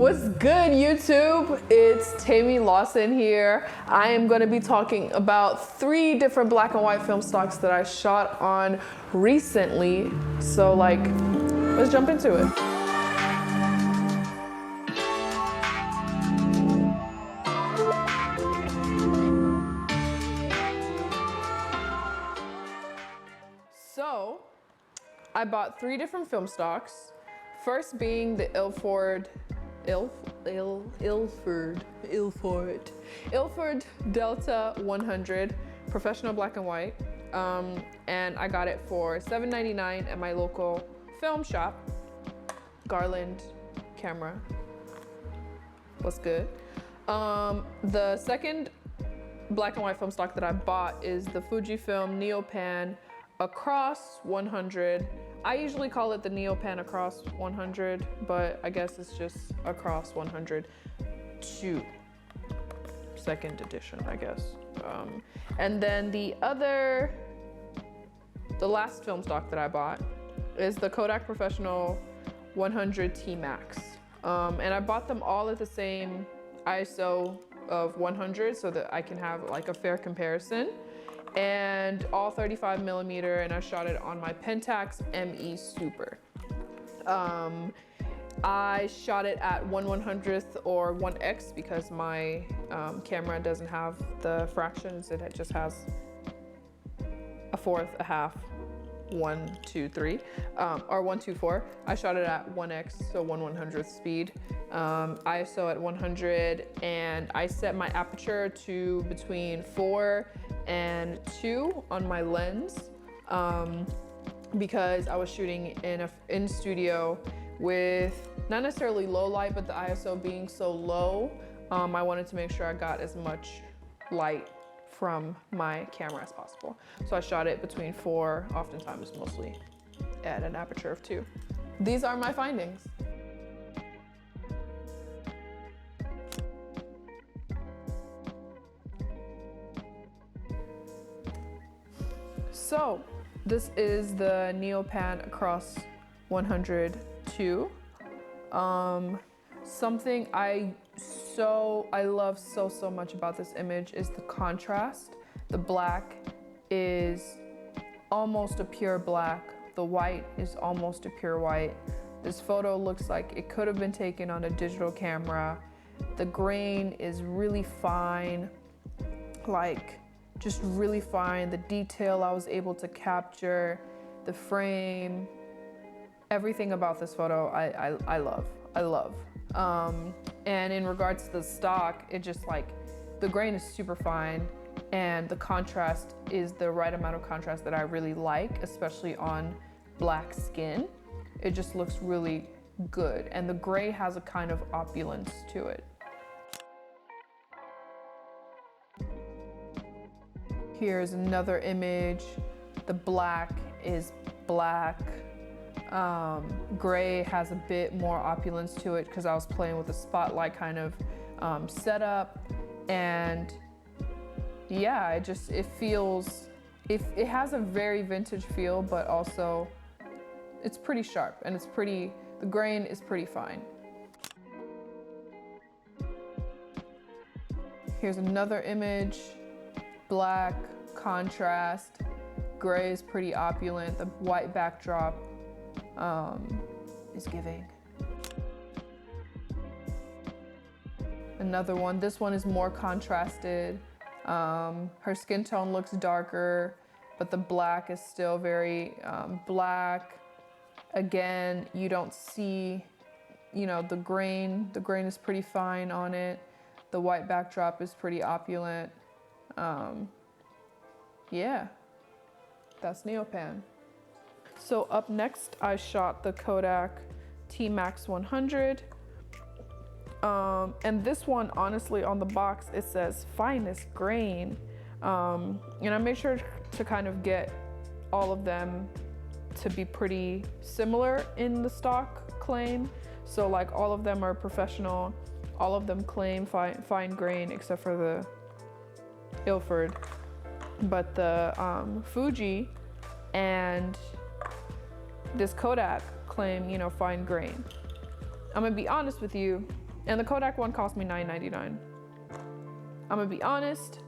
What's good, YouTube? It's Tammy Lawson here. I am going to be talking about 3 different black and white film stocks that I shot on recently. So let's jump into it. So I bought 3 different film stocks. First being the Ilford Delta 100 professional black and white, and I got it for $7.99 at my local film shop. Garland camera. What's good? The second black and white film stock that I bought is the Fujifilm Neopan Acros 100. I usually call it the Neopan Acros 100, but I guess it's just Acros 100 2, second edition, I guess. And then the last film stock that I bought is the Kodak Professional 100 T-MAX. And I bought them all at the same ISO of 100 so that I can have like a fair comparison. And all 35mm, and I shot it on my Pentax ME Super. I shot it at 1/100th or 1x because my camera doesn't have the fractions. It just has a fourth, a half, 1, 2, 3, or 1, 2, 4. I shot it at 1x, so 1/100th speed. ISO at 100, and I set my aperture to between 4 and 2 on my lens, because I was shooting in studio with not necessarily low light, but the ISO being so low, I wanted to make sure I got as much light from my camera as possible. So I shot it between 4, oftentimes mostly at an aperture of 2. These are my findings. So this is the Neopan Acros 100 II. Something I love so much about this image is the contrast. The black is almost a pure black. The white is almost a pure white. This photo looks like it could have been taken on a digital camera. The grain is really fine, just really fine. The detail I was able to capture, the frame, everything about this photo I love. And in regards to the stock, it just the grain is super fine, and the contrast is the right amount of contrast that I really like, especially on black skin. It just looks really good, and the gray has a kind of opulence to it. Here's another image. The black is black. Gray has a bit more opulence to it because I was playing with a spotlight kind of setup, and yeah, it has a very vintage feel, but also it's pretty sharp, and the grain is pretty fine. Here's another image. Black, contrast, gray is pretty opulent. The white backdrop is giving. Another one, this one is more contrasted. Her skin tone looks darker, but the black is still very black. Again, you don't see, the grain is pretty fine on it. The white backdrop is pretty opulent. Yeah, that's Neopan. So up next, I shot the Kodak T-MAX 100. And this one, honestly, on the box, it says finest grain. And I made sure to kind of get all of them to be pretty similar in the stock claim. So all of them are professional. All of them claim fine grain, except for the Ilford. But the Fuji and this Kodak claim, fine grain. I'm gonna be honest with you, And the Kodak one cost me $9.99. I'm gonna be honest,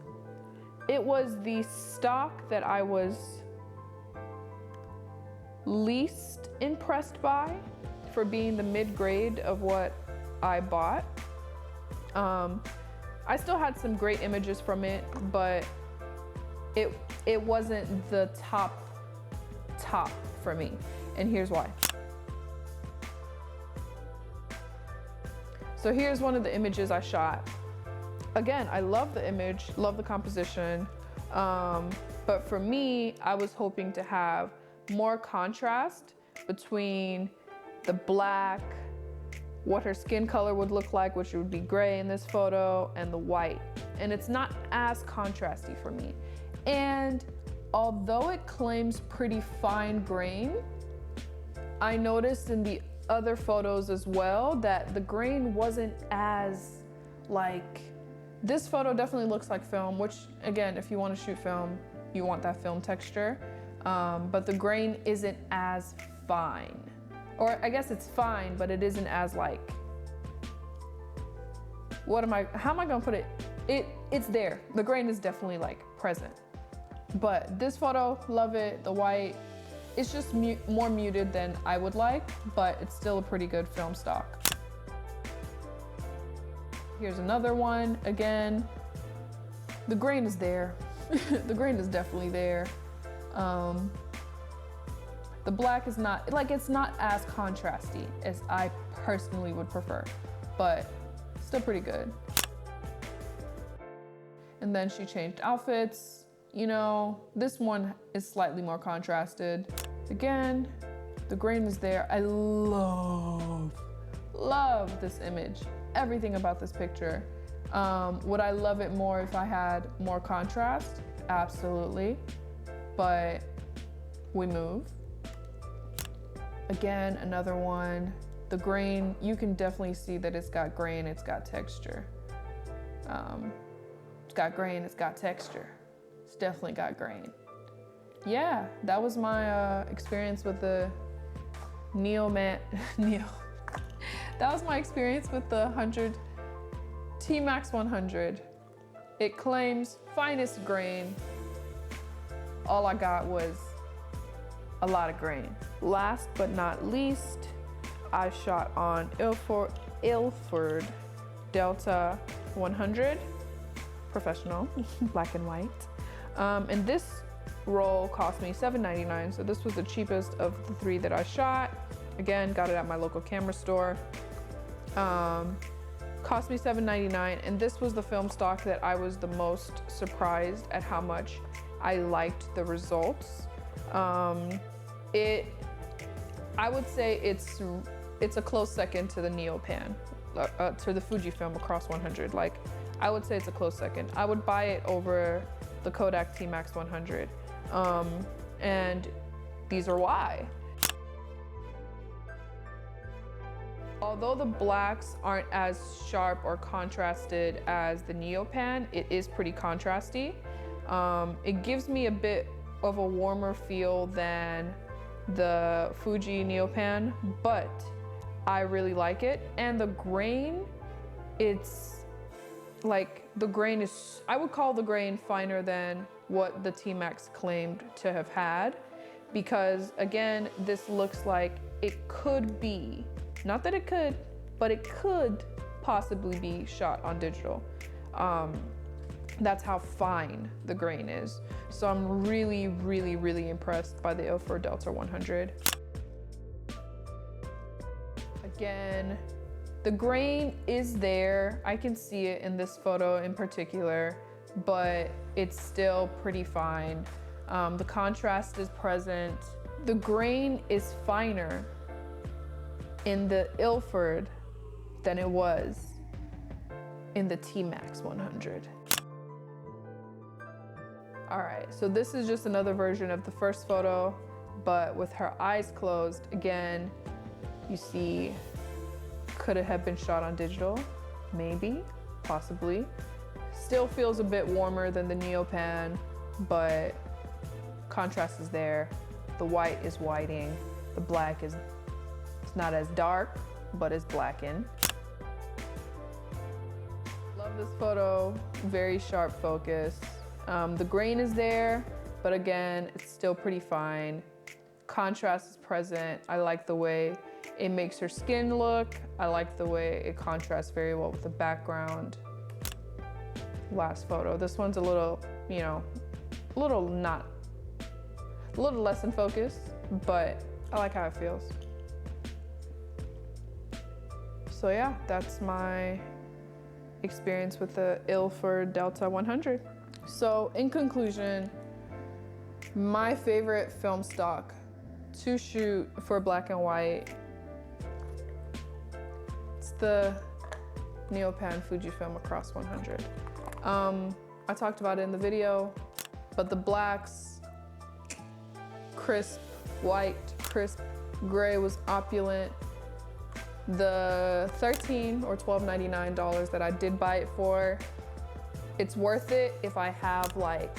it was the stock that I was least impressed by for being the mid-grade of what I bought. I still had some great images from it, but it wasn't the top for me, and here's why. So here's one of the images I shot. Again, I love the image, love the composition, but for me, I was hoping to have more contrast between the black, what her skin color would look like, which would be gray in this photo, and the white. And it's not as contrasty for me. And although it claims pretty fine grain, I noticed in the other photos as well that the grain wasn't as like, this photo definitely looks like film, which again, if you want to shoot film, you want that film texture, but the grain isn't as fine. Or I guess it's fine, but it isn't as like, how am I gonna put it? It's there. The grain is definitely like present. But this photo, love it. The white, it's just more muted than I would like, but it's still a pretty good film stock. Here's another one. Again, the grain is there. The grain is definitely there. The black is not, like, it's not as contrasty as I personally would prefer, but still pretty good. And then she changed outfits. You know, this one is slightly more contrasted. Again, the grain is there. I love this image. Everything about this picture. Would I love it more if I had more contrast? Absolutely. But we move. Again, another one. The grain, you can definitely see that it's got grain, it's got texture. It's got grain, it's got texture. It's definitely got grain. Yeah, that was my experience with the That was my experience with the TMax 100. It claims finest grain. All I got was a lot of grain. Last but not least, I shot on Ilford Delta 100, professional, black and white. And this roll cost me $7.99, so this was the cheapest of the three that I shot. Again, got it at my local camera store. Cost me $7.99, and this was the film stock that I was the most surprised at how much I liked the results. I would say it's a close second to the Neopan, to the Fujifilm Acros 100. Like, I would say it's a close second. I would buy it over the Kodak T-MAX 100. And these are why. Although the blacks aren't as sharp or contrasted as the Neopan, it is pretty contrasty. It gives me a bit of a warmer feel than the Fuji Neopan, but I really like it. And the grain, it's like, the grain is, I would call the grain finer than what the T-Max claimed to have had, because again, this looks like it could be, not that it could, but it could possibly be shot on digital. That's how fine the grain is. So I'm really, really, really impressed by the Ilford Delta 100. Again, the grain is there. I can see it in this photo in particular, but it's still pretty fine. The contrast is present. The grain is finer in the Ilford than it was in the T-Max 100. All right, so this is just another version of the first photo, but with her eyes closed. Again, you see, could it have been shot on digital? Maybe, possibly. Still feels a bit warmer than the Neopan, but contrast is there. The white is whiting. The black is, it's not as dark, but it's blackened. This photo, very sharp focus. The grain is there, but again, it's still pretty fine. Contrast is present. I like the way it makes her skin look. I like the way it contrasts very well with the background. Last photo. This one's a little, you know, a little less in focus, but I like how it feels. So yeah, that's my experience with the Ilford Delta 100. So in conclusion, my favorite film stock to shoot for black and white, it's the Neopan Fujifilm Acros 100. I talked about it in the video, but the blacks, crisp white, crisp gray was opulent. The $13 or $12.99 that I did buy it for, it's worth it if I have like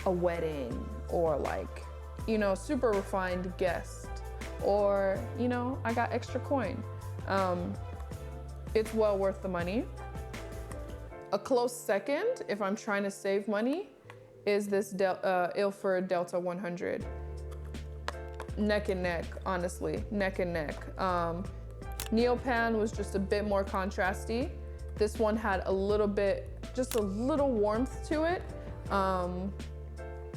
a wedding or like, you know, super refined guest, or, you know, I got extra coin. It's well worth the money. A close second, if I'm trying to save money, is this Ilford Delta 100. Neck and neck, honestly, neck and neck. Neopan was just a bit more contrasty. This one had a little bit, just a little warmth to it.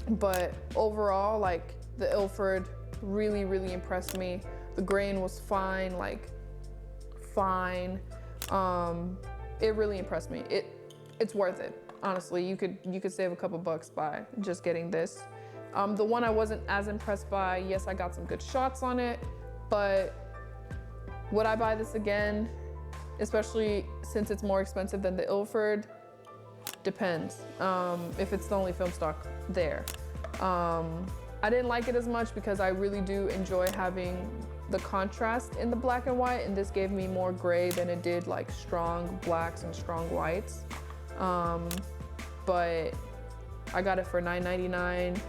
But overall, like, the Ilford really, really impressed me. The grain was fine, like, fine. It really impressed me. It's worth it, honestly. You could save a couple bucks by just getting this. The one I wasn't as impressed by, yes, I got some good shots on it, but would I buy this again? Especially since it's more expensive than the Ilford? Depends, if it's the only film stock there. I didn't like it as much because I really do enjoy having the contrast in the black and white, and this gave me more gray than it did like strong blacks and strong whites. But I got it for $9.99.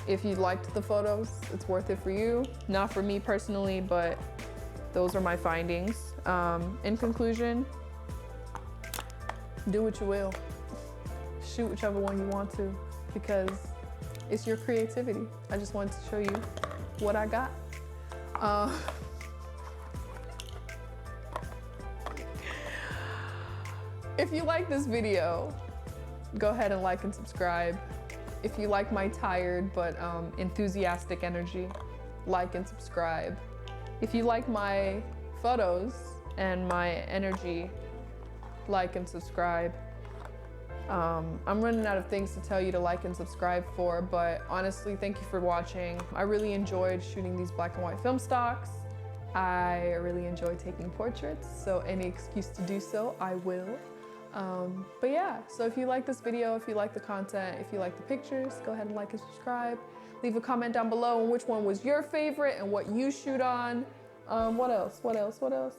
If you liked the photos, it's worth it for you. Not for me personally, but those are my findings. In conclusion, do what you will. Shoot whichever one you want to, because it's your creativity. I just wanted to show you what I got. If you like this video, go ahead and like and subscribe. If you like my tired but enthusiastic energy, like and subscribe. If you like my photos and my energy, like and subscribe. I'm running out of things to tell you to like and subscribe for, but honestly, thank you for watching. I really enjoyed shooting these black and white film stocks. I really enjoy taking portraits, so any excuse to do so, I will. But yeah, so if you like this video, if you like the content, if you like the pictures, go ahead and like and subscribe. Leave a comment down below on which one was your favorite and what you shoot on. What else?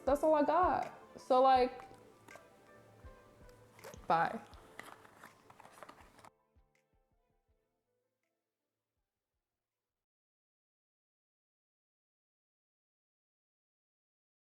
That's all I got. So like, bye.